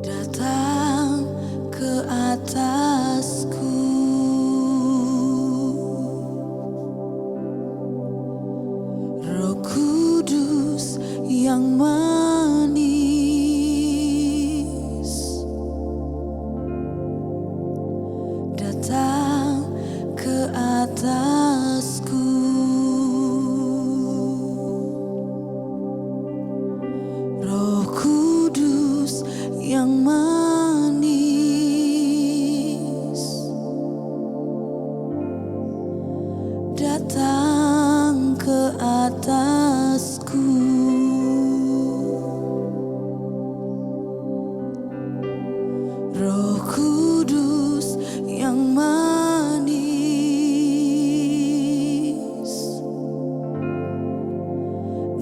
datang ke atasku. Roh Kudus yang manis datang ke atasku. Roh Kudus yang manis datang ke atasku. Roh Kudus yang manis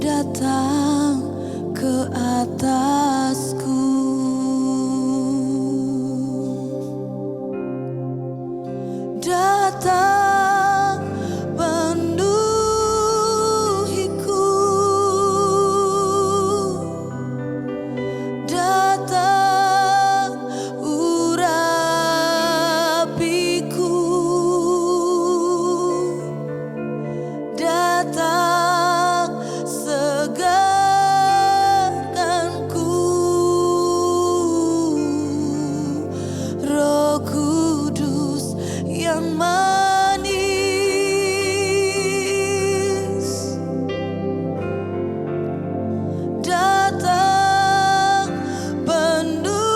datang ke atasku. Datang penuhiku, datang urapiku, datang segarkanku. Roh Kudus yang manis datang penuhiku,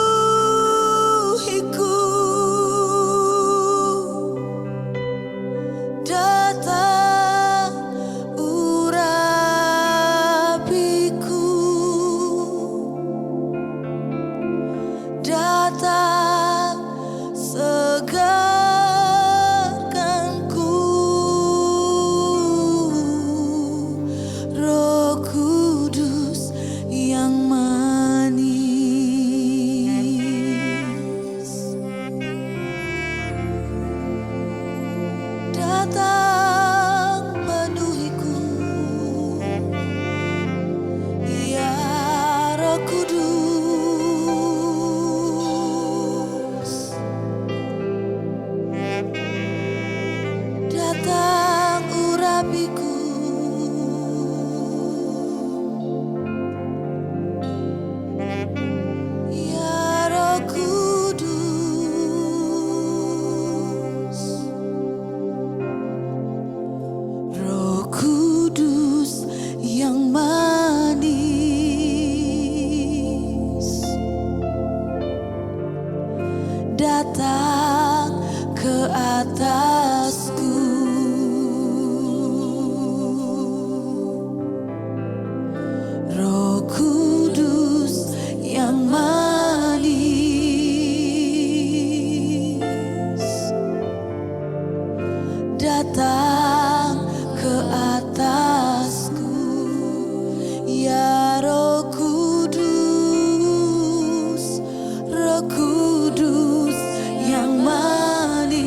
datang urapiku, datang segarkanku. Roh Kudus yang manis datang penuhiku, ya Roh Kudus datang urapiku, ya Roh Kudus. Roh Kudus yang manis datang ke atasku. Roh Kudus yang manis datang ke atasku, ya Roh Kudus. Roh Kudus yang manis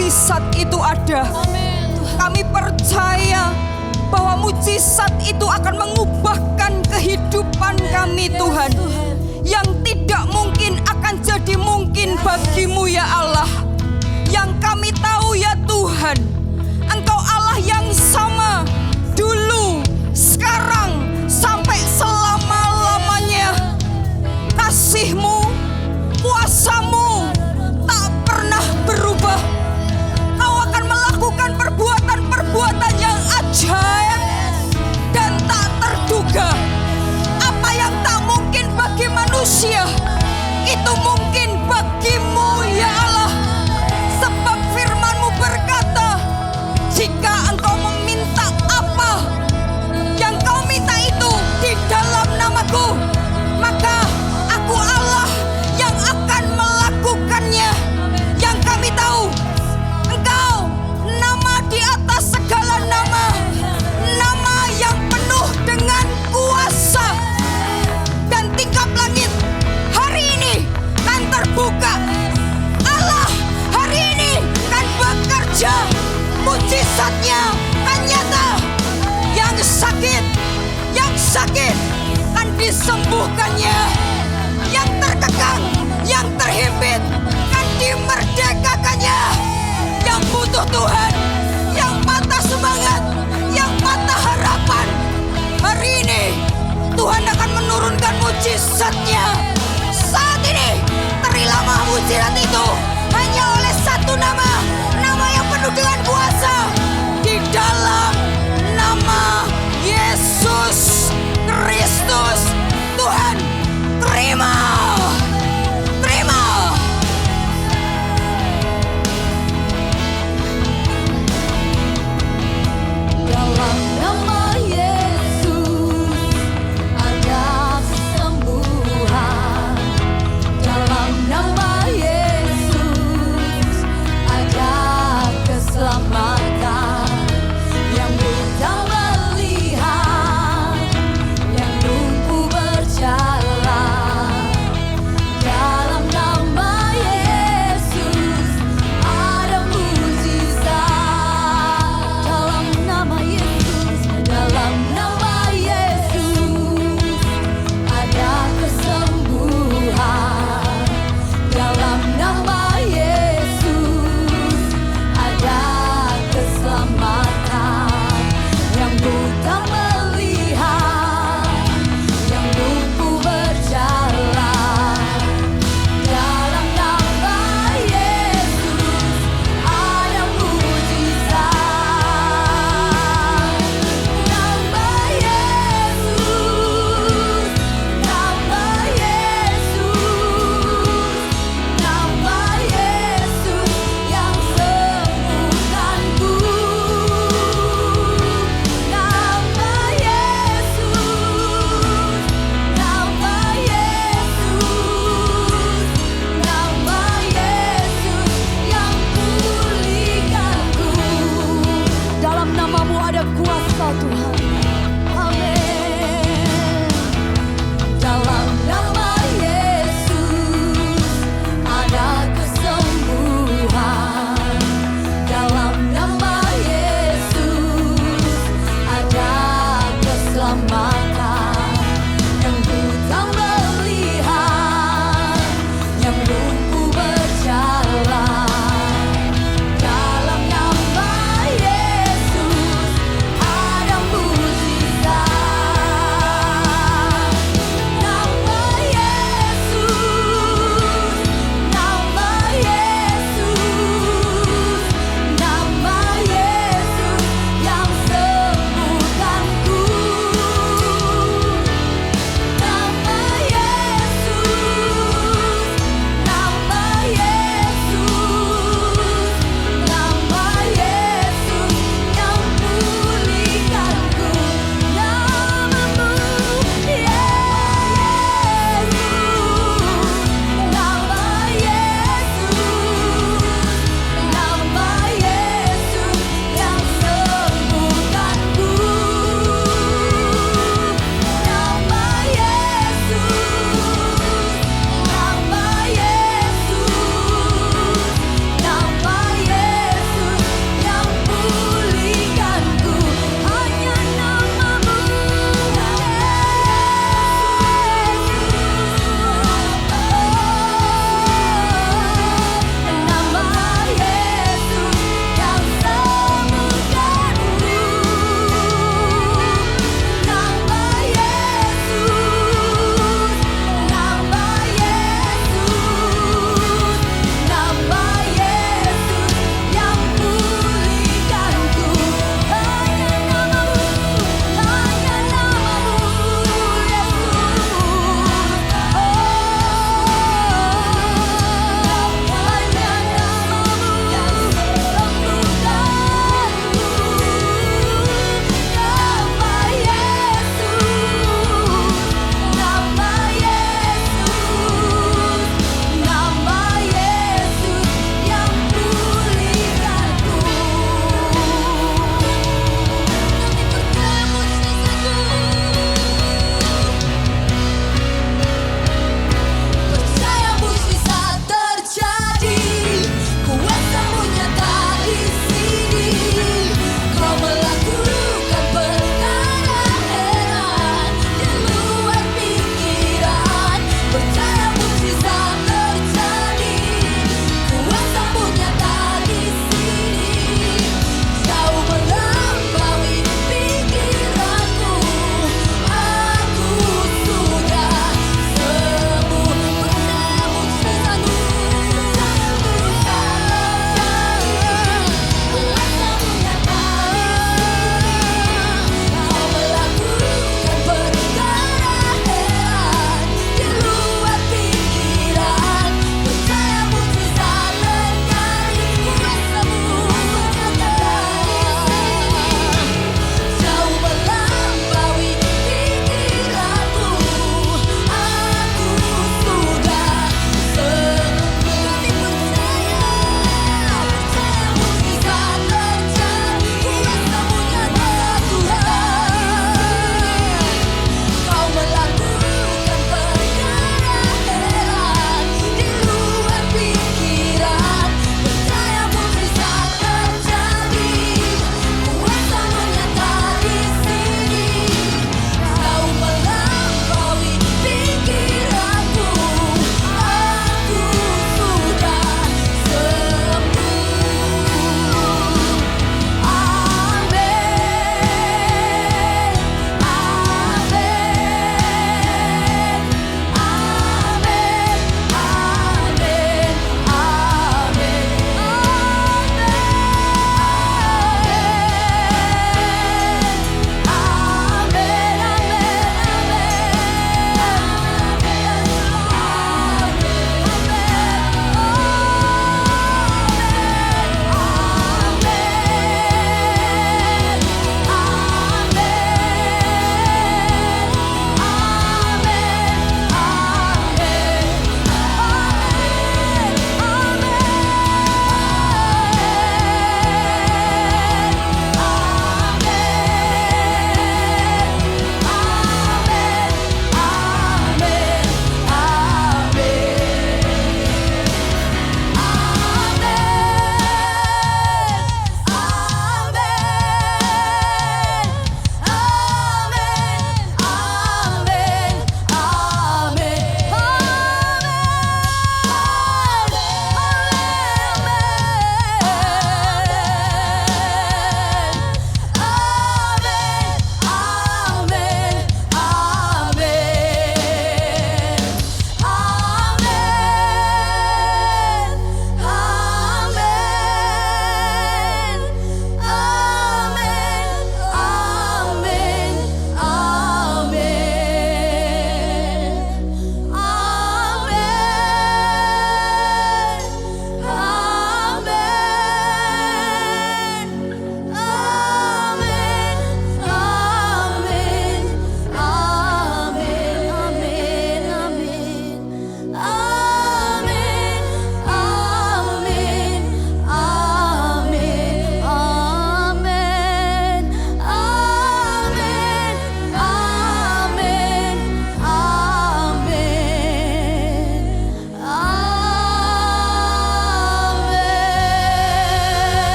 mujizat itu ada. Kami percaya bahwa mujizat itu akan mengubahkan kehidupan kami Tuhan. Yang tidak mungkin akan jadi mungkin bagimu ya Allah. Yang kami tahu ya Tuhan, Engkau Allah yang sama dulu, sekarang, sampai selama-lamanya. Kasih-Mu, kuasa-Mu tak pernah berubah. Kau akan melakukan perbuatan-perbuatan yang ajaib dan tak terduga. Apa yang tak mungkin bagi manusia, itu mungkin bagimu ya Allah. Sebab firman-Mu berkata, jika engkau meminta apa yang kau minta itu di dalam namaku, maka aku Allah yang akan melakukannya. Yang kami tahu, Engkau nama di atas segala nama, nama yang penuh dengan kuasa. Dan tingkap langit hari ini kan terbuka. Allah hari ini kan bekerja, mujizatnya kan nyata. Yang sakit kan disembuhkannya. Yang terkekang, yang terhimpit kan dimerdekakannya. Yang butuh Tuhan, yang patah semangat, yang patah harapan, hari ini Tuhan akan menurunkan mujizatnya. Saat ini terilah mujizat itu hanya oleh satu nama, nama yang penuh dengan kuasa, di dalam nama Yesus Kristus. Tuhan, terima. Terima.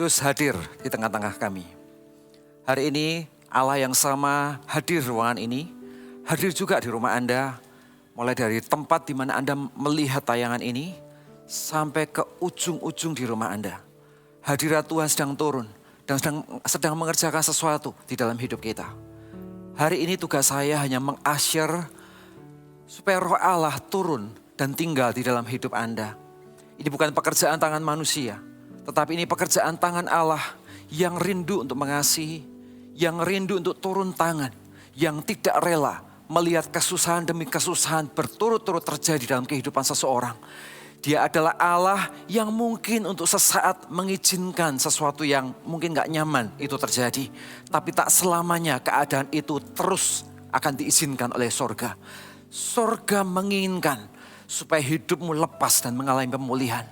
Kudus hadir di tengah-tengah kami. Hari ini Allah yang sama hadir di ruangan ini, hadir juga di rumah Anda, mulai dari tempat di mana Anda melihat tayangan ini, sampai ke ujung-ujung di rumah Anda. Hadirat Tuhan sedang turun dan sedang mengerjakan sesuatu di dalam hidup kita. Hari ini tugas saya hanya mengasyir supaya roh Allah turun dan tinggal di dalam hidup Anda. Ini bukan pekerjaan tangan manusia, tetapi ini pekerjaan tangan Allah yang rindu untuk mengasihi, yang rindu untuk turun tangan, yang tidak rela melihat kesusahan demi kesusahan berturut-turut terjadi dalam kehidupan seseorang. Dia adalah Allah yang mungkin untuk sesaat mengizinkan sesuatu yang mungkin gak nyaman itu terjadi. Tapi tak selamanya keadaan itu terus akan diizinkan oleh sorga. Sorga menginginkan supaya hidupmu lepas dan mengalami pemulihan.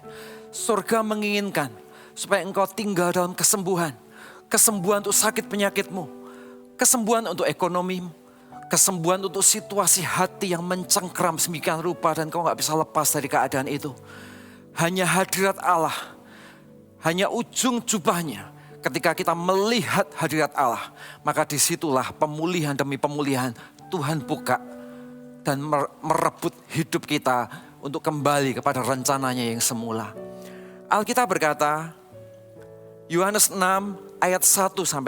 Sorga menginginkan supaya engkau tinggal dalam kesembuhan. Kesembuhan untuk sakit penyakitmu. Kesembuhan untuk ekonomimu. Kesembuhan untuk situasi hati yang mencengkram semikian rupa dan kau gak bisa lepas dari keadaan itu. Hanya hadirat Allah, hanya ujung jubahnya. Ketika kita melihat hadirat Allah, maka disitulah pemulihan demi pemulihan Tuhan buka dan merebut hidup kita untuk kembali kepada rencananya yang semula. Alkitab berkata, Yohanes 6 ayat 1-15,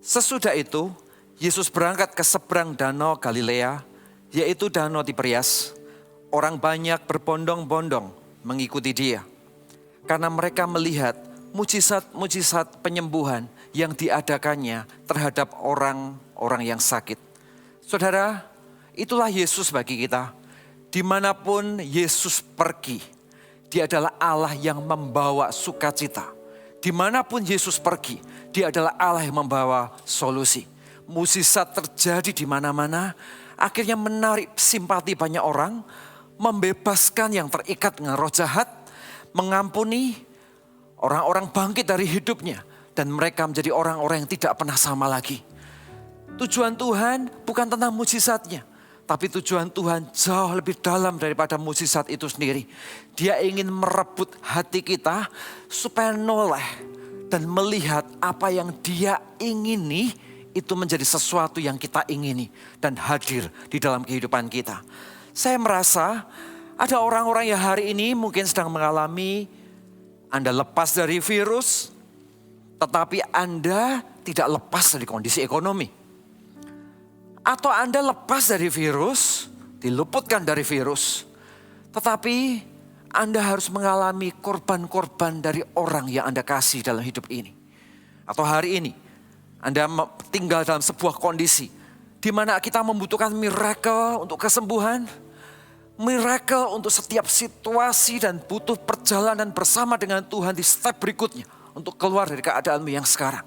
sesudah itu Yesus berangkat ke seberang danau Galilea, yaitu danau Tiberias. Orang banyak berbondong-bondong mengikuti dia. Karena mereka melihat mujizat-mujizat penyembuhan yang diadakannya terhadap orang-orang yang sakit. Saudara, itulah Yesus bagi kita. Dimanapun Yesus pergi, dia adalah Allah yang membawa sukacita. Dimanapun Yesus pergi, dia adalah Allah yang membawa solusi. Mukjizat terjadi di mana-mana, akhirnya menarik simpati banyak orang, membebaskan yang terikat dengan roh jahat, mengampuni, orang-orang bangkit dari hidupnya, dan mereka menjadi orang-orang yang tidak pernah sama lagi. Tujuan Tuhan bukan tentang mukjizatnya, tapi tujuan Tuhan jauh lebih dalam daripada mukjizat itu sendiri. Dia ingin merebut hati kita supaya noleh dan melihat apa yang dia ingini itu menjadi sesuatu yang kita ingini dan hadir di dalam kehidupan kita. Saya merasa ada orang-orang yang hari ini mungkin sedang mengalami, Anda lepas dari virus, tetapi Anda tidak lepas dari kondisi ekonomi. Atau Anda lepas dari virus, diluputkan dari virus, tetapi Anda harus mengalami korban-korban dari orang yang Anda kasih dalam hidup ini. Atau hari ini, Anda tinggal dalam sebuah kondisi di mana kita membutuhkan miracle untuk kesembuhan, miracle untuk setiap situasi dan butuh perjalanan bersama dengan Tuhan di step berikutnya untuk keluar dari keadaanmu yang sekarang.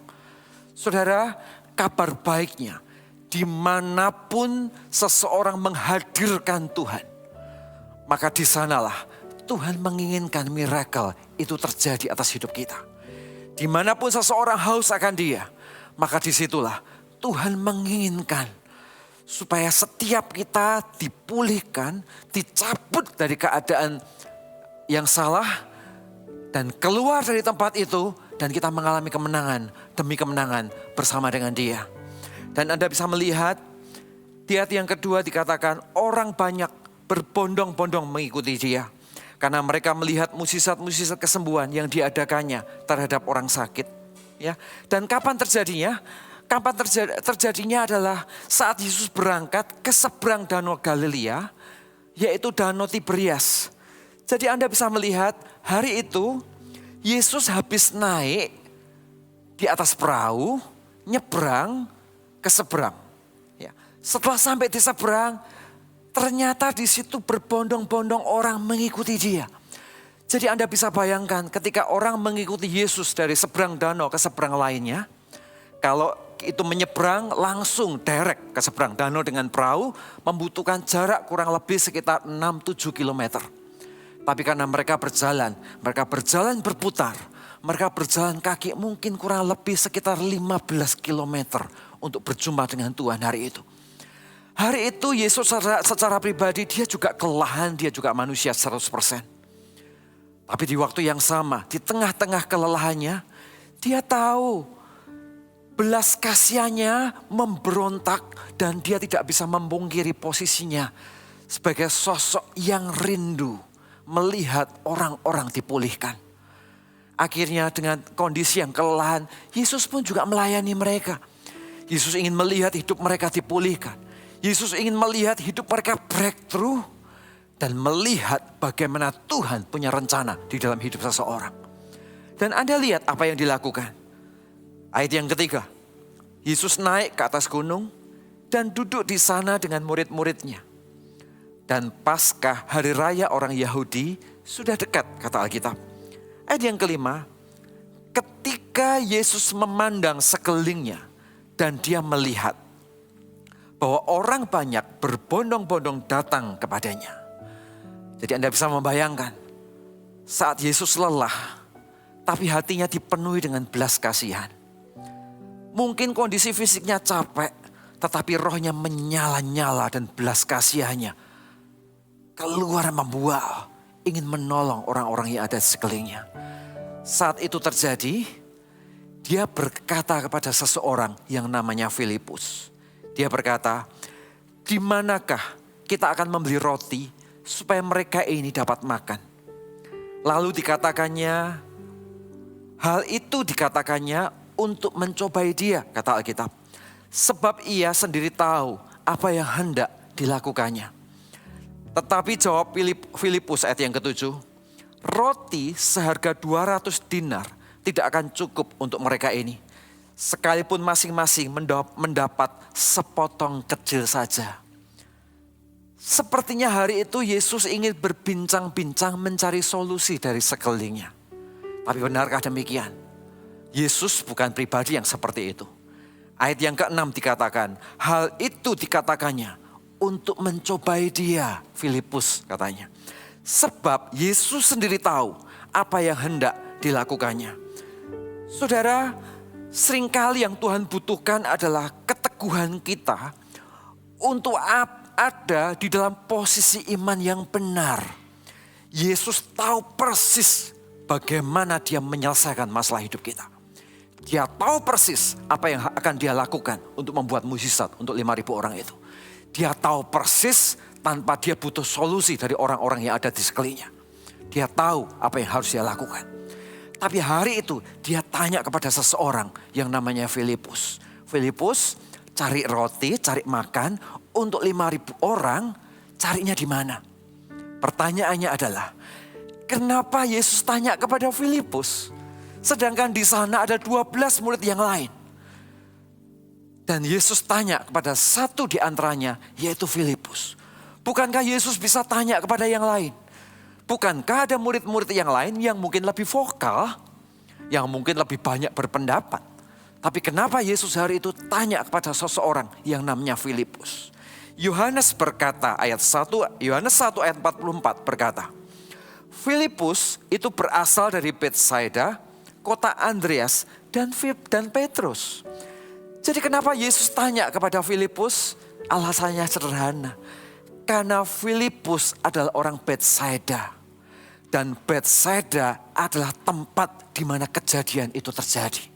Saudara, kabar baiknya dimanapun seseorang menghadirkan Tuhan, maka di sanalah Tuhan menginginkan miracle itu terjadi atas hidup kita. Dimanapun seseorang haus akan dia, maka disitulah Tuhan menginginkan supaya setiap kita dipulihkan, dicabut dari keadaan yang salah, dan keluar dari tempat itu, dan kita mengalami kemenangan demi kemenangan bersama dengan dia. Dan Anda bisa melihat, di ayat yang kedua dikatakan orang banyak berbondong-bondong mengikuti dia. Karena mereka melihat mukjizat-mukjizat kesembuhan yang diadakannya terhadap orang sakit. Ya, dan kapan terjadinya? Kapan terjadinya adalah saat Yesus berangkat ke seberang danau Galilea, yaitu danau Tiberias. Jadi Anda bisa melihat hari itu Yesus habis naik di atas perahu, nyebrang ke seberang. Ya, setelah sampai di seberang, ternyata di situ berbondong-bondong orang mengikuti dia. Jadi Anda bisa bayangkan ketika orang mengikuti Yesus dari seberang danau ke seberang lainnya. Kalau itu menyeberang langsung direct ke seberang danau dengan perahu, membutuhkan jarak kurang lebih sekitar 6-7 kilometer. Tapi karena mereka berjalan berputar, mereka berjalan kaki mungkin kurang lebih sekitar 15 kilometer untuk berjumpa dengan Tuhan hari itu. Hari itu Yesus secara pribadi dia juga kelelahan, dia juga manusia 100%. Tapi di waktu yang sama, di tengah-tengah kelelahannya, dia tahu belas kasihannya memberontak dan dia tidak bisa memungkiri posisinya sebagai sosok yang rindu melihat orang-orang dipulihkan. Akhirnya dengan kondisi yang kelelahan, Yesus pun juga melayani mereka. Yesus ingin melihat hidup mereka dipulihkan. Yesus ingin melihat hidup mereka breakthrough dan melihat bagaimana Tuhan punya rencana di dalam hidup seseorang. Dan Anda lihat apa yang dilakukan. Ayat yang ketiga, Yesus naik ke atas gunung dan duduk di sana dengan murid-muridnya. Dan Paskah hari raya orang Yahudi sudah dekat, kata Alkitab. Ayat yang kelima, ketika Yesus memandang sekelilingnya dan dia melihat bahwa orang banyak berbondong-bondong datang kepadanya. Jadi Anda bisa membayangkan saat Yesus lelah, tapi hatinya dipenuhi dengan belas kasihan. Mungkin kondisi fisiknya capek, tetapi rohnya menyala-nyala dan belas kasihannya keluar membual, ingin menolong orang-orang yang ada di sekelilingnya. Saat itu terjadi, dia berkata kepada seseorang yang namanya Filipus. Dia berkata, di manakah kita akan membeli roti supaya mereka ini dapat makan? Lalu dikatakannya, hal itu dikatakannya untuk mencobai dia, kata Alkitab. Sebab ia sendiri tahu apa yang hendak dilakukannya. Tetapi jawab Filipus ayat yang ke-7, roti seharga 200 dinar tidak akan cukup untuk mereka ini. Sekalipun masing-masing mendapat sepotong kecil saja. Sepertinya hari itu Yesus ingin berbincang-bincang mencari solusi dari sekelilingnya. Tapi benarkah demikian? Yesus bukan pribadi yang seperti itu. Ayat yang ke-6 dikatakan, hal itu dikatakannya untuk mencobai dia, Filipus katanya. Sebab Yesus sendiri tahu apa yang hendak dilakukannya. Saudara, seringkali yang Tuhan butuhkan adalah keteguhan kita untuk ada di dalam posisi iman yang benar. Yesus tahu persis bagaimana dia menyelesaikan masalah hidup kita. Dia tahu persis apa yang akan dia lakukan untuk membuat mukjizat untuk 5.000 orang itu. Dia tahu persis tanpa dia butuh solusi dari orang-orang yang ada di sekelilingnya. Dia tahu apa yang harus dia lakukan. Tapi hari itu dia tanya kepada seseorang yang namanya Filipus. Filipus cari roti, cari makan untuk 5.000 orang, carinya di mana? Pertanyaannya adalah, kenapa Yesus tanya kepada Filipus? Sedangkan di sana ada 12 murid yang lain. Dan Yesus tanya kepada satu di antaranya, yaitu Filipus. Bukankah Yesus bisa tanya kepada yang lain? Bukankah ada murid-murid yang lain yang mungkin lebih vokal, yang mungkin lebih banyak berpendapat? Tapi kenapa Yesus hari itu tanya kepada seseorang yang namanya Filipus? Yohanes berkata Yohanes 1 ayat 44 berkata, Filipus itu berasal dari Betsaida, kota Andreas dan Petrus. Jadi kenapa Yesus tanya kepada Filipus? Alasannya sederhana. Karena Filipus adalah orang Betsaida. Dan Betsaida adalah tempat di mana kejadian itu terjadi.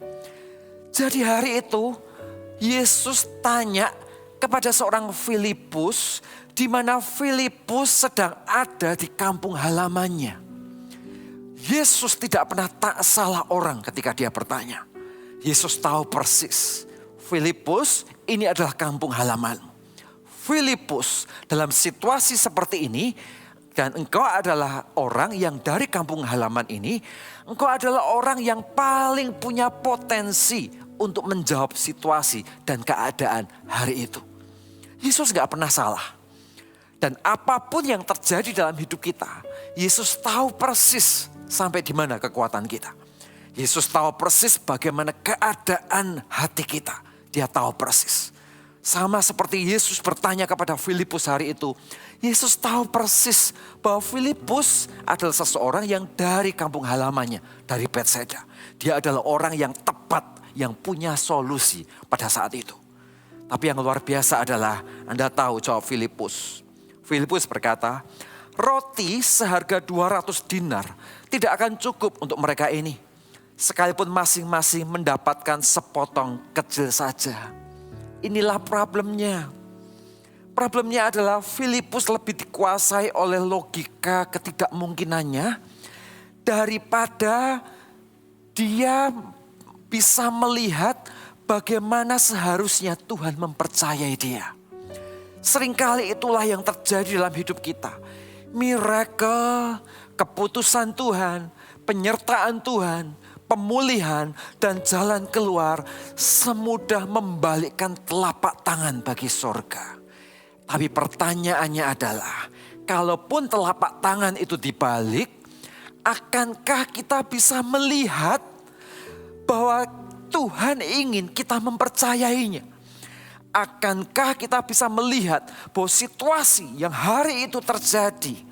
Jadi hari itu Yesus tanya kepada seorang Filipus, di mana Filipus sedang ada di kampung halamannya. Yesus tidak pernah tak salah orang ketika dia bertanya. Yesus tahu persis, Filipus ini adalah kampung halamanmu. Filipus dalam situasi seperti ini, dan engkau adalah orang yang dari kampung halaman ini, engkau adalah orang yang paling punya potensi untuk menjawab situasi dan keadaan hari itu. Yesus gak pernah salah. Dan apapun yang terjadi dalam hidup kita, Yesus tahu persis sampai di mana kekuatan kita. Yesus tahu persis bagaimana keadaan hati kita. Dia tahu persis. Sama seperti Yesus bertanya kepada Filipus hari itu. Yesus tahu persis bahwa Filipus adalah seseorang yang dari kampung halamannya, dari Betsaida. Dia adalah orang yang tepat, yang punya solusi pada saat itu. Tapi yang luar biasa adalah Anda tahu jawab Filipus. Filipus berkata, roti seharga 200 dinar tidak akan cukup untuk mereka ini. Sekalipun masing-masing mendapatkan sepotong kecil saja. Inilah problemnya. Problemnya adalah Filipus lebih dikuasai oleh logika ketidakmungkinannya daripada dia bisa melihat bagaimana seharusnya Tuhan mempercayai dia. Seringkali itulah yang terjadi dalam hidup kita. Miracle, keputusan Tuhan, penyertaan Tuhan, pemulihan dan jalan keluar semudah membalikkan telapak tangan bagi sorga. Tapi pertanyaannya adalah, kalaupun telapak tangan itu dibalik, akankah kita bisa melihat bahwa Tuhan ingin kita mempercayainya? Akankah kita bisa melihat bahwa situasi yang hari itu terjadi,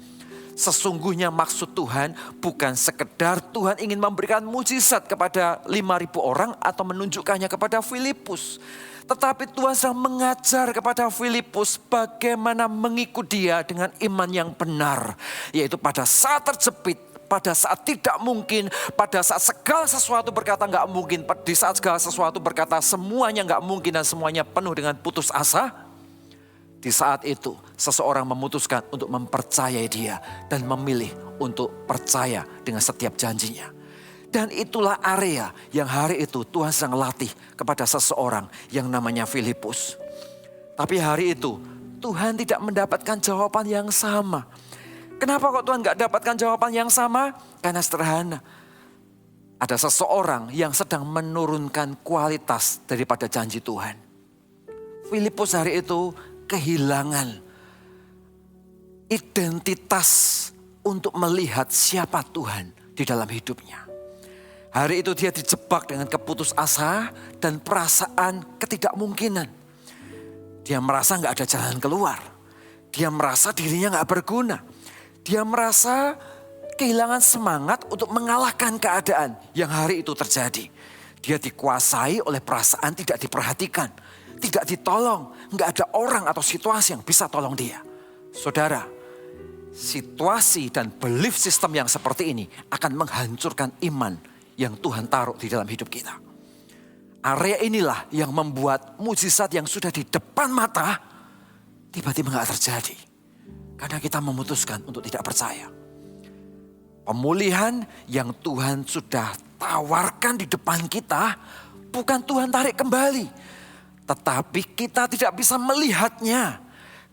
sesungguhnya maksud Tuhan bukan sekedar Tuhan ingin memberikan mujizat kepada 5.000 orang atau menunjukkannya kepada Filipus. Tetapi Tuhan sedang mengajar kepada Filipus bagaimana mengikut dia dengan iman yang benar. Yaitu pada saat terjepit, pada saat tidak mungkin, pada saat segala sesuatu berkata nggak mungkin, di saat segala sesuatu berkata semuanya nggak mungkin dan semuanya penuh dengan putus asa. Di saat itu seseorang memutuskan untuk mempercayai dia dan memilih untuk percaya dengan setiap janjinya. Dan itulah area yang hari itu Tuhan sedang latih kepada seseorang yang namanya Filipus. Tapi hari itu Tuhan tidak mendapatkan jawaban yang sama. Kenapa kok Tuhan gak dapatkan jawaban yang sama? Karena sederhana. Ada seseorang yang sedang menurunkan kualitas daripada janji Tuhan. Filipus hari itu kehilangan identitas untuk melihat siapa Tuhan di dalam hidupnya. Hari itu dia dijebak dengan keputusasaan dan perasaan ketidakmungkinan. Dia merasa gak ada jalan keluar. Dia merasa dirinya gak berguna. Dia merasa kehilangan semangat untuk mengalahkan keadaan yang hari itu terjadi. Dia dikuasai oleh perasaan tidak diperhatikan, tidak ditolong. Nggak ada orang atau situasi yang bisa tolong dia. Saudara, situasi dan belief system yang seperti ini akan menghancurkan iman yang Tuhan taruh di dalam hidup kita. Area inilah yang membuat mujizat yang sudah di depan mata tiba-tiba nggak terjadi. Karena kita memutuskan untuk tidak percaya. Pemulihan yang Tuhan sudah tawarkan di depan kita, bukan Tuhan tarik kembali. Tetapi kita tidak bisa melihatnya.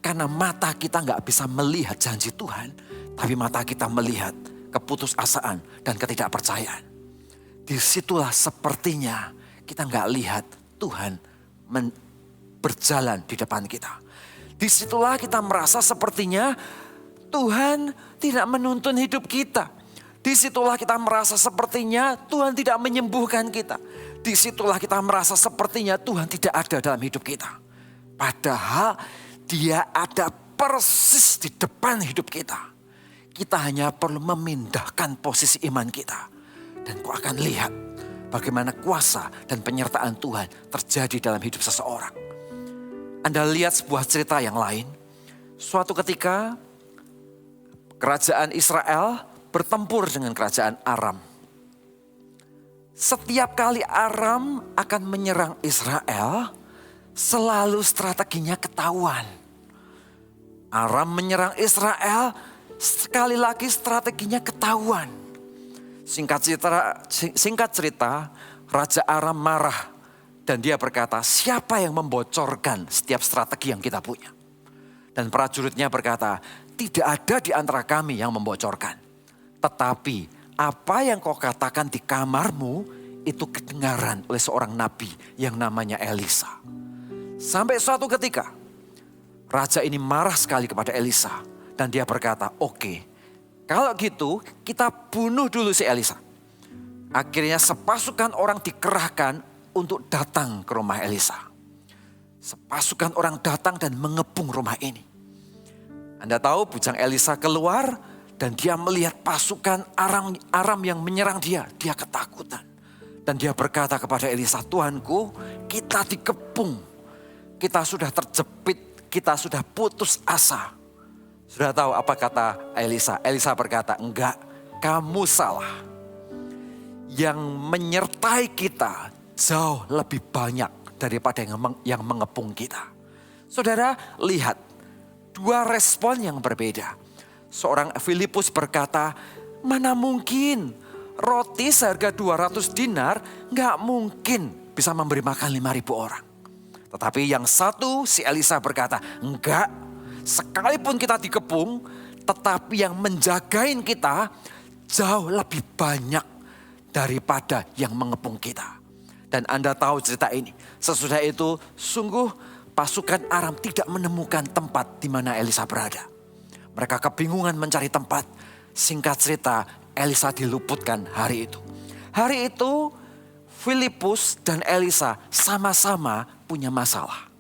Karena mata kita nggak bisa melihat janji Tuhan. Tapi mata kita melihat keputusasaan dan ketidakpercayaan. Disitulah sepertinya kita nggak lihat Tuhan berjalan di depan kita. Disitulah kita merasa sepertinya Tuhan tidak menuntun hidup kita. Disitulah kita merasa sepertinya Tuhan tidak menyembuhkan kita. Disitulah kita merasa sepertinya Tuhan tidak ada dalam hidup kita. Padahal Dia ada persis di depan hidup kita. Kita hanya perlu memindahkan posisi iman kita. Dan kau akan lihat bagaimana kuasa dan penyertaan Tuhan terjadi dalam hidup seseorang. Anda lihat sebuah cerita yang lain. Suatu ketika kerajaan Israel bertempur dengan kerajaan Aram. Setiap kali Aram akan menyerang Israel, selalu strateginya ketahuan. Aram menyerang Israel, sekali lagi strateginya ketahuan. Singkat cerita, Raja Aram marah. Dan dia berkata, siapa yang membocorkan setiap strategi yang kita punya? Dan prajuritnya berkata, tidak ada di antara kami yang membocorkan. Tetapi apa yang kau katakan di kamarmu, itu kedengaran oleh seorang nabi yang namanya Elisa. Sampai suatu ketika, raja ini marah sekali kepada Elisa. Dan dia berkata, oke, kalau gitu kita bunuh dulu si Elisa. Akhirnya sepasukan orang dikerahkan untuk datang ke rumah Elisa. Sepasukan orang datang dan mengepung rumah ini. Anda tahu bujang Elisa keluar dan dia melihat pasukan Aram yang menyerang dia. Dia ketakutan. Dan dia berkata kepada Elisa, Tuanku, kita dikepung. Kita sudah terjepit, kita sudah putus asa. Sudah tahu apa kata Elisa? Elisa berkata, enggak, kamu salah. Yang menyertai kita jauh lebih banyak daripada yang mengepung kita. Saudara, lihat dua respon yang berbeda. Seorang Filipus berkata, mana mungkin roti seharga 200 dinar nggak mungkin bisa memberi makan 5.000 orang. Tetapi yang satu, si Elisa berkata, enggak, sekalipun kita dikepung, tetapi yang menjagain kita jauh lebih banyak daripada yang mengepung kita. Dan Anda tahu cerita ini. Sesudah itu sungguh pasukan Aram tidak menemukan tempat di mana Elisa berada. Mereka kebingungan mencari tempat. Singkat cerita, Elisa diluputkan hari itu. Hari itu Filipus dan Elisa sama-sama punya masalah.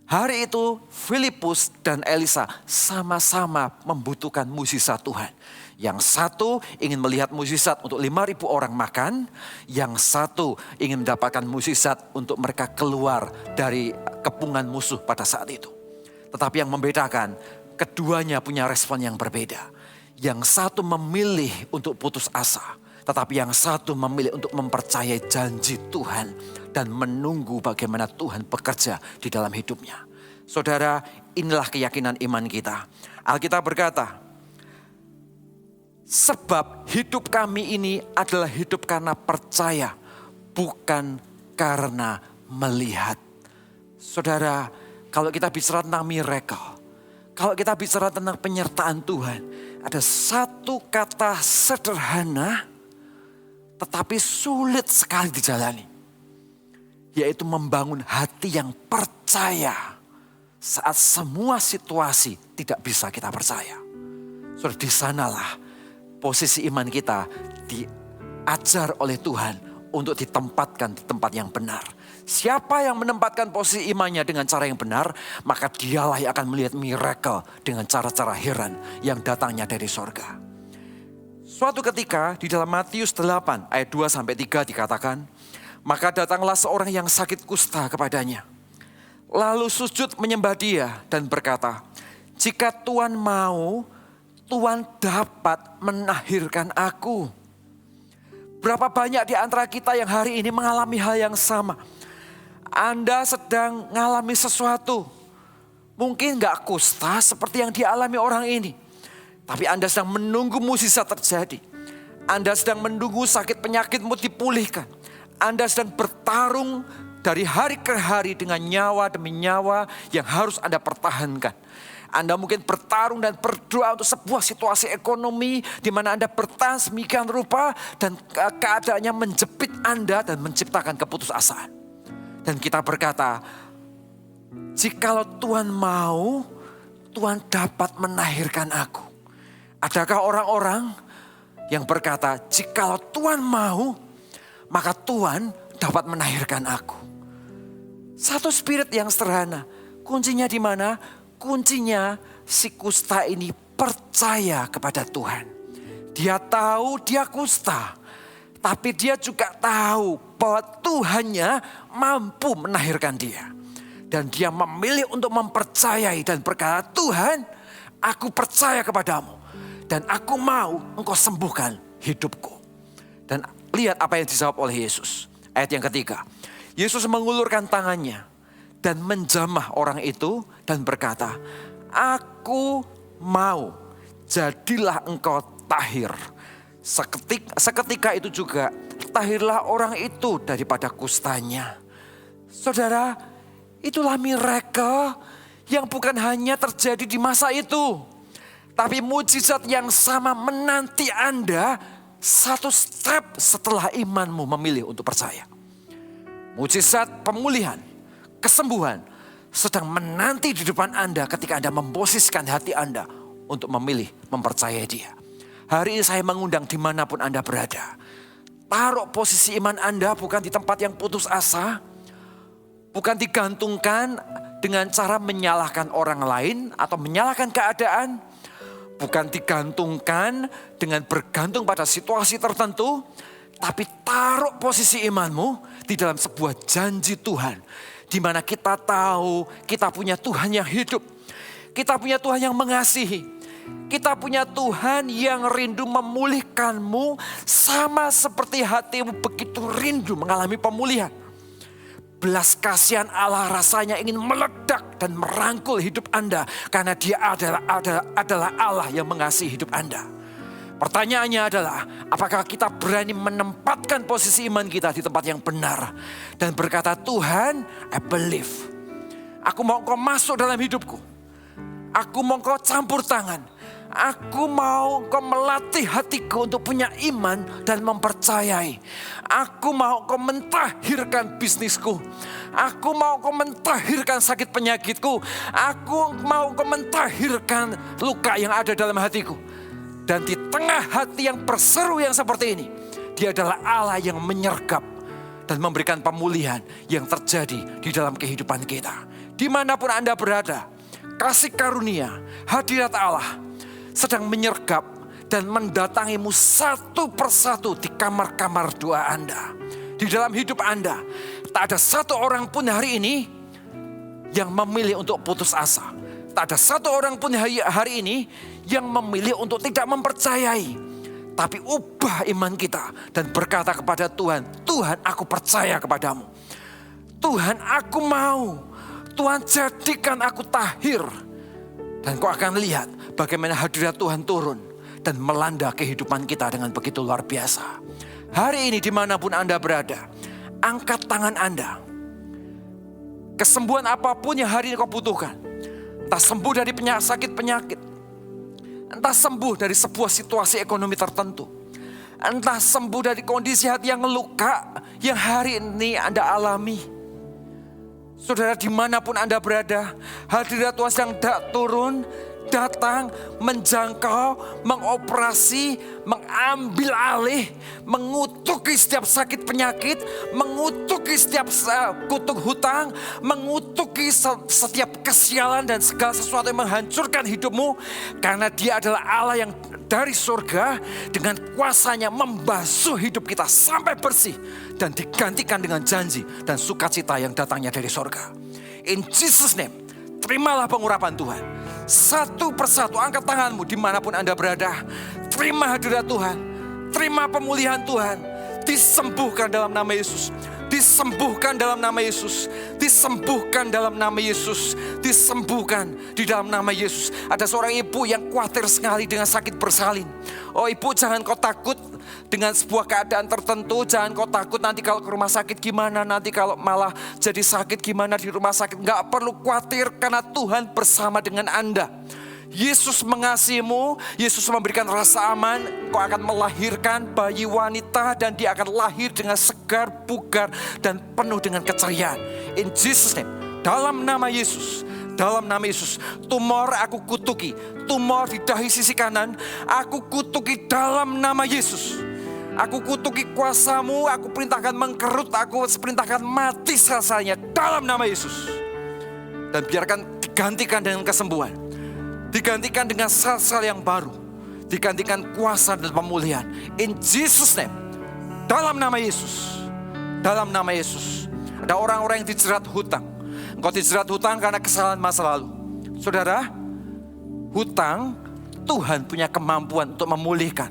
Hari itu Filipus dan Elisa sama-sama membutuhkan mukjizat Tuhan. Yang satu ingin melihat mukjizat untuk 5.000 orang makan. Yang satu ingin mendapatkan mukjizat untuk mereka keluar dari kepungan musuh pada saat itu. Tetapi yang membedakan, keduanya punya respon yang berbeda. Yang satu memilih untuk putus asa. Tetapi yang satu memilih untuk mempercayai janji Tuhan. Dan menunggu bagaimana Tuhan bekerja di dalam hidupnya. Saudara, inilah keyakinan iman kita. Alkitab berkata, sebab hidup kami ini adalah hidup karena percaya, bukan karena melihat. Saudara, kalau kita bicara tentang miracle, kalau kita bicara tentang penyertaan Tuhan, ada satu kata sederhana, tetapi sulit sekali dijalani. Yaitu membangun hati yang percaya saat semua situasi tidak bisa kita percaya. Saudara, di sanalah posisi iman kita diajar oleh Tuhan untuk ditempatkan di tempat yang benar. Siapa yang menempatkan posisi imannya dengan cara yang benar, maka dialah yang akan melihat miracle dengan cara-cara heran yang datangnya dari sorga. Suatu ketika di dalam Matius 8 ayat 2-3 dikatakan, maka datanglah seorang yang sakit kusta kepadanya. Lalu sujud menyembah dia dan berkata, jika Tuhan mau, Tuhan dapat menahirkan aku. Berapa banyak di antara kita yang hari ini mengalami hal yang sama. Anda sedang mengalami sesuatu. Mungkin gak kusta seperti yang dialami orang ini. Tapi Anda sedang menunggu mukjizat terjadi. Anda sedang menunggu sakit penyakitmu dipulihkan. Anda sedang bertarung dari hari ke hari dengan nyawa demi nyawa yang harus Anda pertahankan. Anda mungkin bertarung dan berdoa untuk sebuah situasi ekonomi di mana Anda bertahan semikian rupa dan keadaannya menjepit Anda dan menciptakan keputusasaan. Dan kita berkata, jikalau Tuhan mau, Tuhan dapat menahirkan aku. Adakah orang-orang yang berkata, jikalau Tuhan mau, maka Tuhan dapat menahirkan aku. Satu spirit yang sederhana. Kuncinya di mana? Kuncinya si kusta ini percaya kepada Tuhan. Dia tahu dia kusta. Tapi dia juga tahu bahwa Tuhannya mampu menahirkan dia. Dan dia memilih untuk mempercayai dan berkata, Tuhan, aku percaya kepadamu. Dan aku mau engkau sembuhkan hidupku. Dan lihat apa yang dijawab oleh Yesus. Ayat yang ketiga. Yesus mengulurkan tangannya dan menjamah orang itu dan berkata, aku mau, jadilah engkau tahir. Seketika itu juga tahirlah orang itu daripada kustanya. Saudara, itulah miracle yang bukan hanya terjadi di masa itu. Tapi mujizat yang sama menanti Anda satu step setelah imanmu memilih untuk percaya. Mujizat pemulihan, kesembuhan sedang menanti di depan Anda ketika Anda memposisikan hati Anda untuk memilih mempercayai dia. Hari ini saya mengundang dimanapun Anda berada. Taruh posisi iman Anda bukan di tempat yang putus asa. Bukan digantungkan dengan cara menyalahkan orang lain atau menyalahkan keadaan. Bukan digantungkan dengan bergantung pada situasi tertentu. Tapi taruh posisi imanmu di dalam sebuah janji Tuhan. Di mana kita tahu kita punya Tuhan yang hidup. Kita punya Tuhan yang mengasihi. Kita punya Tuhan yang rindu memulihkanmu sama seperti hatimu begitu rindu mengalami pemulihan. Belas kasihan Allah rasanya ingin meledak dan merangkul hidup Anda karena Dia adalah Allah yang mengasihi hidup Anda. Pertanyaannya adalah, apakah kita berani menempatkan posisi iman kita di tempat yang benar dan berkata, Tuhan, I believe. Aku mau Engkau masuk dalam hidupku. Aku mau Engkau campur tangan. Aku mau Engkau melatih hatiku untuk punya iman dan mempercayai. Aku mau Engkau mentahirkan bisnisku. Aku mau Engkau mentahirkan sakit penyakitku. Aku mau Engkau mentahirkan luka yang ada dalam hatiku. Dan di tengah hati yang berseru yang seperti ini, Dia adalah Allah yang menyergap dan memberikan pemulihan yang terjadi di dalam kehidupan kita. Dimanapun Anda berada, kasih karunia, hadirat Allah sedang menyergap dan mendatangimu satu persatu di kamar-kamar doa Anda. Di dalam hidup Anda, tak ada satu orang pun hari ini yang memilih untuk putus asa. Tak ada satu orang pun hari ini yang memilih untuk tidak mempercayai. Tapi ubah iman kita dan berkata kepada Tuhan, Tuhan, aku percaya kepadamu. Tuhan, aku mau. Tuhan, jadikan aku tahir. Dan kau akan lihat bagaimana hadirat Tuhan turun dan melanda kehidupan kita dengan begitu luar biasa. Hari ini dimanapun Anda berada, angkat tangan Anda. Kesembuhan apapun yang hari ini kau butuhkan. Entah sembuh dari sakit penyakit. Entah sembuh dari sebuah situasi ekonomi tertentu. Entah sembuh dari kondisi hati yang luka yang hari ini Anda alami. Saudara, dimanapun Anda berada, hadirat Tuhan sedang turun, datang, menjangkau, mengoperasi, mengambil alih, mengutuki setiap sakit penyakit, mengutuki setiap kutuk hutang, mengutuki setiap kesialan dan segala sesuatu yang menghancurkan hidupmu. Karena Dia adalah Allah yang dari surga dengan kuasanya membasuh hidup kita sampai bersih. Dan digantikan dengan janji dan sukacita yang datangnya dari surga. In Jesus name, terimalah pengurapan Tuhan. Satu persatu angkat tanganmu dimanapun Anda berada. Terima hadirat Tuhan. Terima pemulihan Tuhan. Disembuhkan dalam nama Yesus. Disembuhkan dalam nama Yesus. Disembuhkan dalam nama Yesus. Disembuhkan di dalam nama Yesus. Ada seorang ibu yang khawatir sekali dengan sakit bersalin. Oh ibu, jangan kau takut dengan sebuah keadaan tertentu. Jangan kau takut nanti kalau ke rumah sakit gimana. Nanti kalau malah jadi sakit gimana di rumah sakit. Gak perlu khawatir karena Tuhan bersama dengan Anda. Yesus mengasihimu, Yesus memberikan rasa aman. Kau akan melahirkan bayi wanita dan dia akan lahir dengan segar, bugar dan penuh dengan keceriaan. In Jesus name, dalam nama Yesus, dalam nama Yesus, tumor aku kutuki, tumor di dahi sisi kanan, aku kutuki dalam nama Yesus. Aku kutuki kuasamu, aku perintahkan mengkerut, aku perintahkan mati sel-selnya dalam nama Yesus. Dan biarkan digantikan dengan kesembuhan. Digantikan dengan sel-sel yang baru. Digantikan kuasa dan pemulihan. In Jesus name. Dalam nama Yesus. Dalam nama Yesus. Ada orang-orang yang dijerat hutang. Engkau dijerat hutang karena kesalahan masa lalu. Saudara, hutang Tuhan punya kemampuan untuk memulihkan.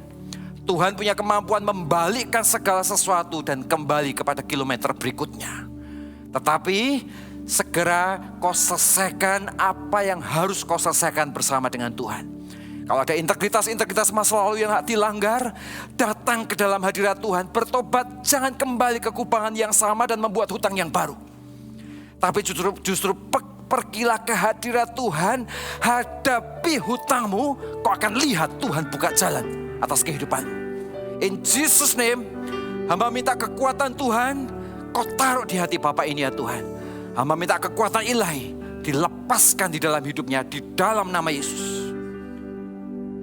Tuhan punya kemampuan membalikkan segala sesuatu dan kembali kepada kilometer berikutnya. Tetapi segera kau selesaikan apa yang harus kau selesaikan bersama dengan Tuhan. Kalau ada integritas masa lalu yang dilanggar, datang ke dalam hadirat Tuhan, bertobat, jangan kembali ke kubangan yang sama dan membuat hutang yang baru. Tapi justru pergilah ke hadirat Tuhan, hadapi hutangmu, kau akan lihat Tuhan buka jalan atas kehidupanmu. In Jesus name, hamba minta kekuatan Tuhan, kau taruh di hati Bapak ini ya Tuhan. Hamba minta kekuatan ilahi dilepaskan di dalam hidupnya di dalam nama Yesus.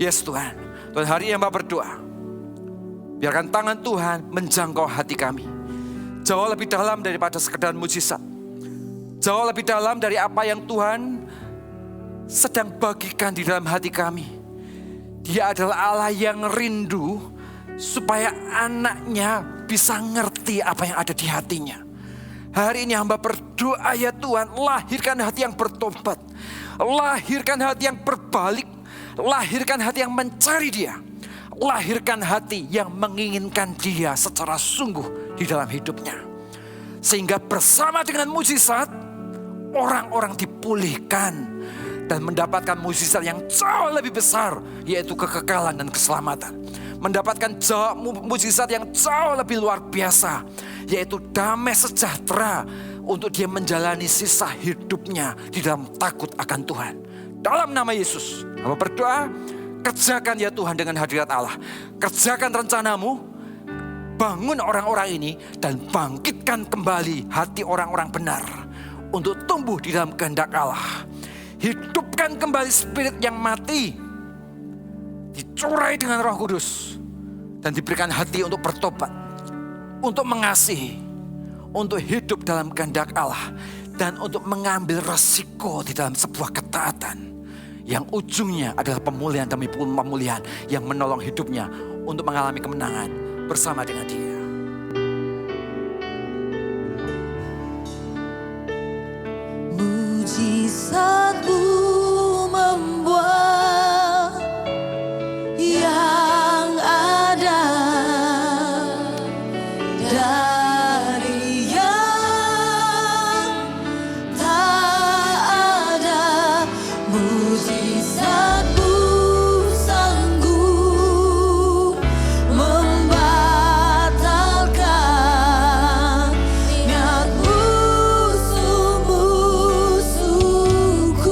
Yes Tuhan. Tuhan, hari ini hamba berdoa. Biarkan tangan Tuhan menjangkau hati kami. Jauh lebih dalam daripada sekedar mujizat. Jauh lebih dalam dari apa yang Tuhan sedang bagikan di dalam hati kami. Dia adalah Allah yang rindu supaya anaknya bisa ngerti apa yang ada di hatinya. Hari ini hamba berdoa ya Tuhan, lahirkan hati yang bertobat. Lahirkan hati yang berbalik. Lahirkan hati yang mencari Dia. Lahirkan hati yang menginginkan Dia secara sungguh di dalam hidupnya. Sehingga bersama dengan mujizat, orang-orang dipulihkan dan mendapatkan mujizat yang jauh lebih besar, yaitu kekekalan dan keselamatan. Mendapatkan mujizat yang jauh lebih luar biasa, yaitu damai sejahtera untuk dia menjalani sisa hidupnya di dalam takut akan Tuhan. Dalam nama Yesus, hamba berdoa, kerjakan ya Tuhan dengan hadirat Allah. Kerjakan rencanamu, bangun orang-orang ini dan bangkitkan kembali hati orang-orang benar untuk tumbuh di dalam kehendak Allah. Hidupkan kembali spirit yang mati, dicurai dengan Roh Kudus, dan diberikan hati untuk bertobat, untuk mengasihi, untuk hidup dalam kehendak Allah, dan untuk mengambil resiko di dalam sebuah ketaatan yang ujungnya adalah pemulihan demi pemulihan yang menolong hidupnya untuk mengalami kemenangan bersama dengan Dia. Mujizatmu membuat yang ada dari yang tak ada. Mujizatmu sanggup membatalkan niat musuh-musuhku.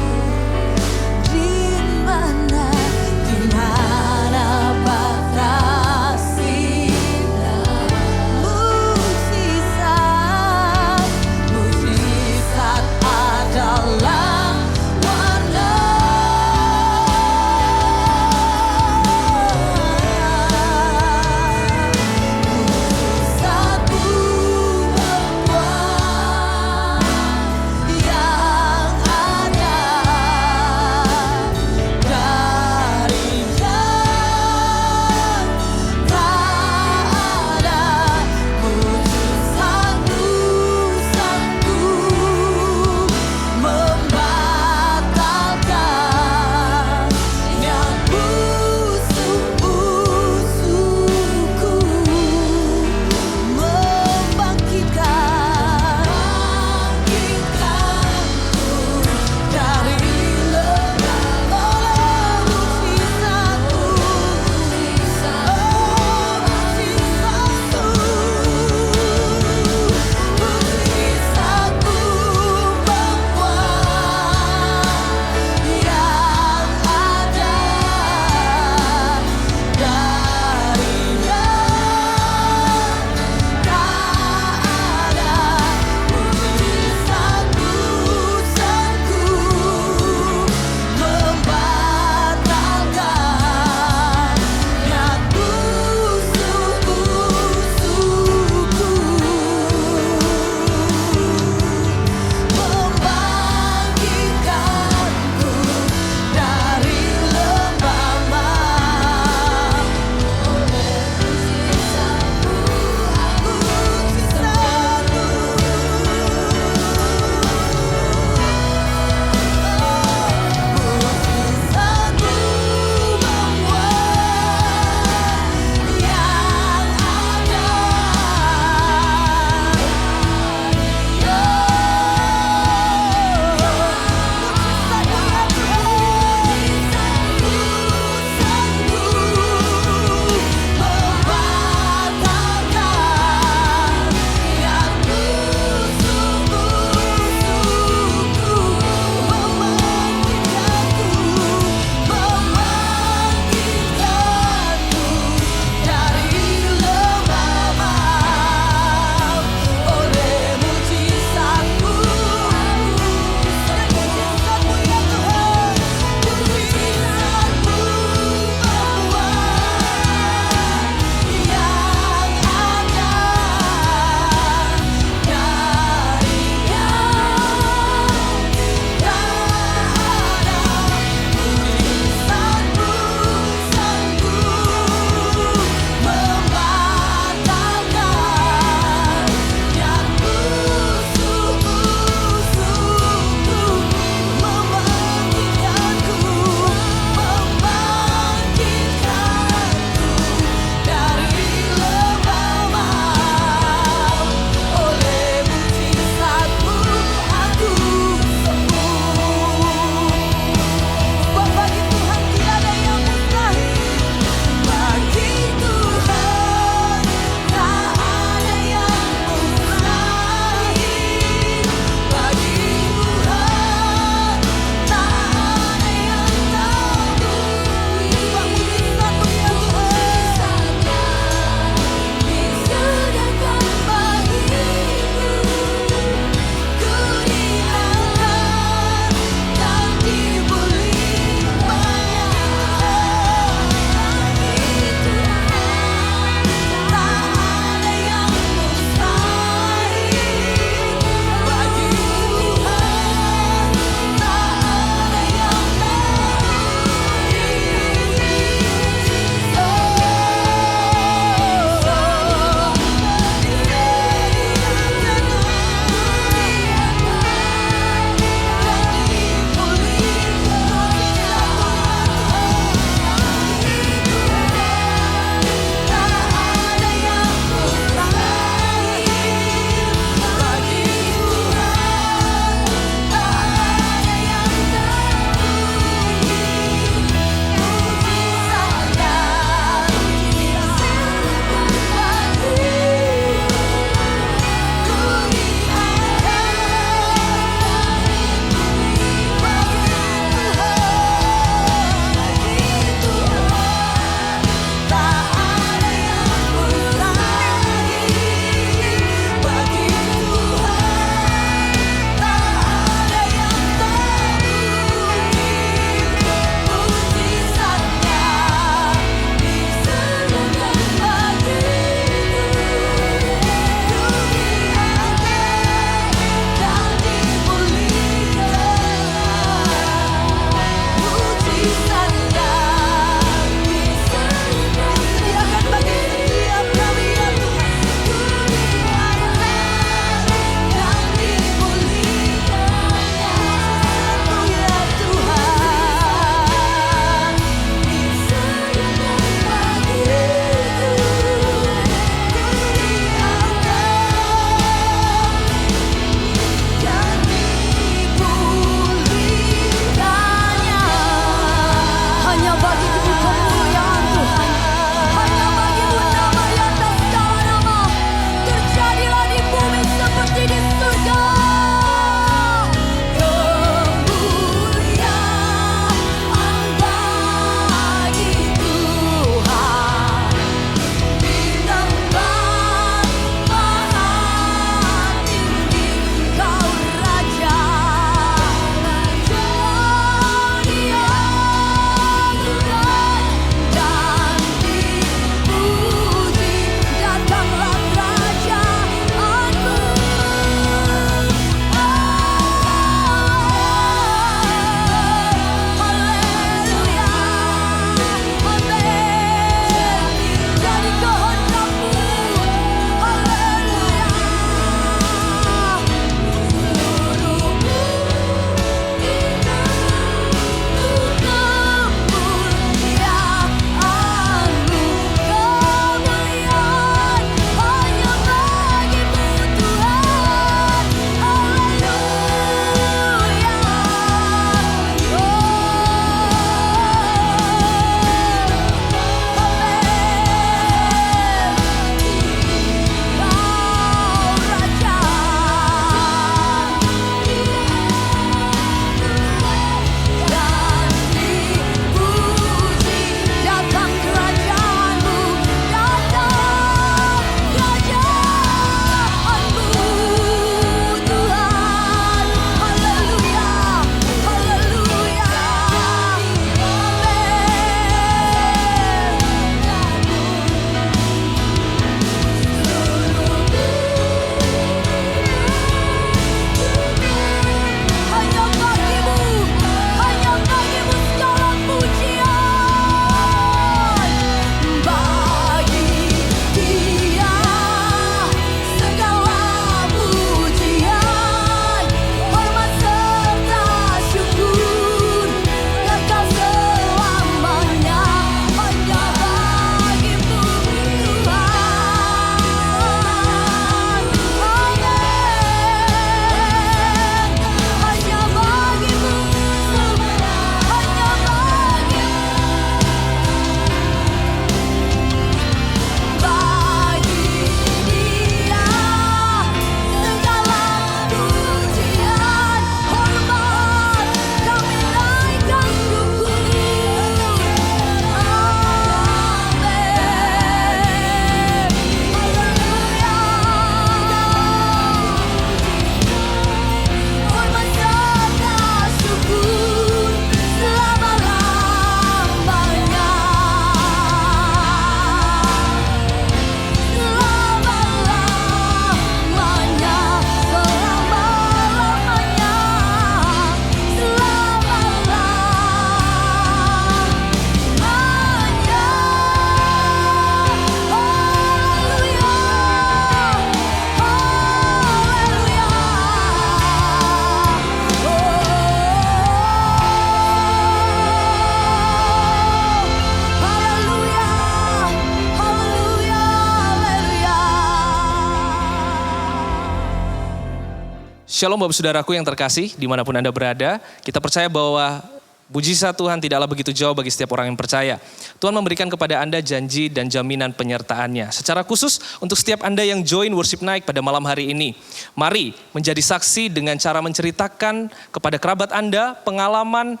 Shalom Bapak Saudaraku yang terkasih, dimanapun Anda berada, kita percaya bahwa mujizat Tuhan tidaklah begitu jauh bagi setiap orang yang percaya. Tuhan memberikan kepada Anda janji dan jaminan penyertaannya. Secara khusus untuk setiap Anda yang join Worship Night pada malam hari ini, mari menjadi saksi dengan cara menceritakan kepada kerabat Anda pengalaman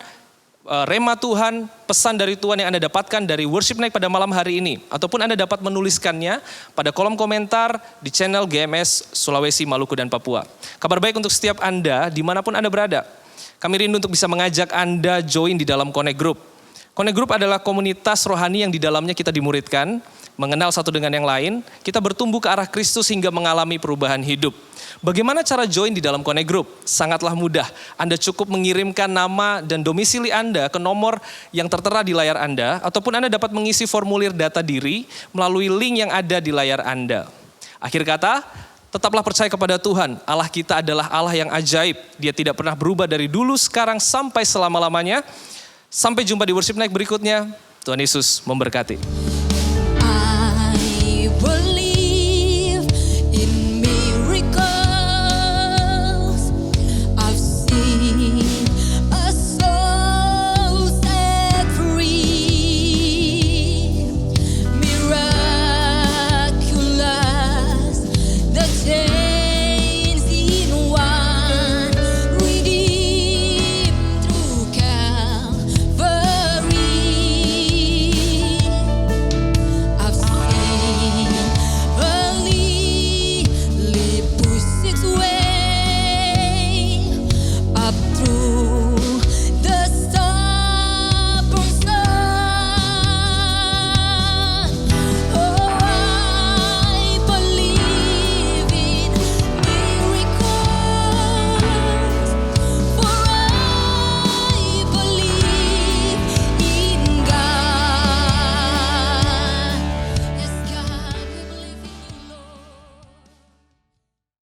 rema Tuhan, pesan dari Tuhan yang Anda dapatkan dari Worship Night pada malam hari ini. Ataupun Anda dapat menuliskannya pada kolom komentar di channel GMS Sulawesi, Maluku, dan Papua. Kabar baik untuk setiap Anda dimanapun Anda berada. Kami rindu untuk bisa mengajak Anda join di dalam Connect Group. Connect Group adalah komunitas rohani yang di dalamnya kita dimuridkan, mengenal satu dengan yang lain, kita bertumbuh ke arah Kristus hingga mengalami perubahan hidup. Bagaimana cara join di dalam Connect Group? Sangatlah mudah. Anda cukup mengirimkan nama dan domisili Anda ke nomor yang tertera di layar Anda, ataupun Anda dapat mengisi formulir data diri melalui link yang ada di layar Anda. Akhir kata, tetaplah percaya kepada Tuhan. Allah kita adalah Allah yang ajaib. Dia tidak pernah berubah dari dulu, sekarang, sampai selama-lamanya. Sampai jumpa di Worship Night berikutnya. Tuhan Yesus memberkati.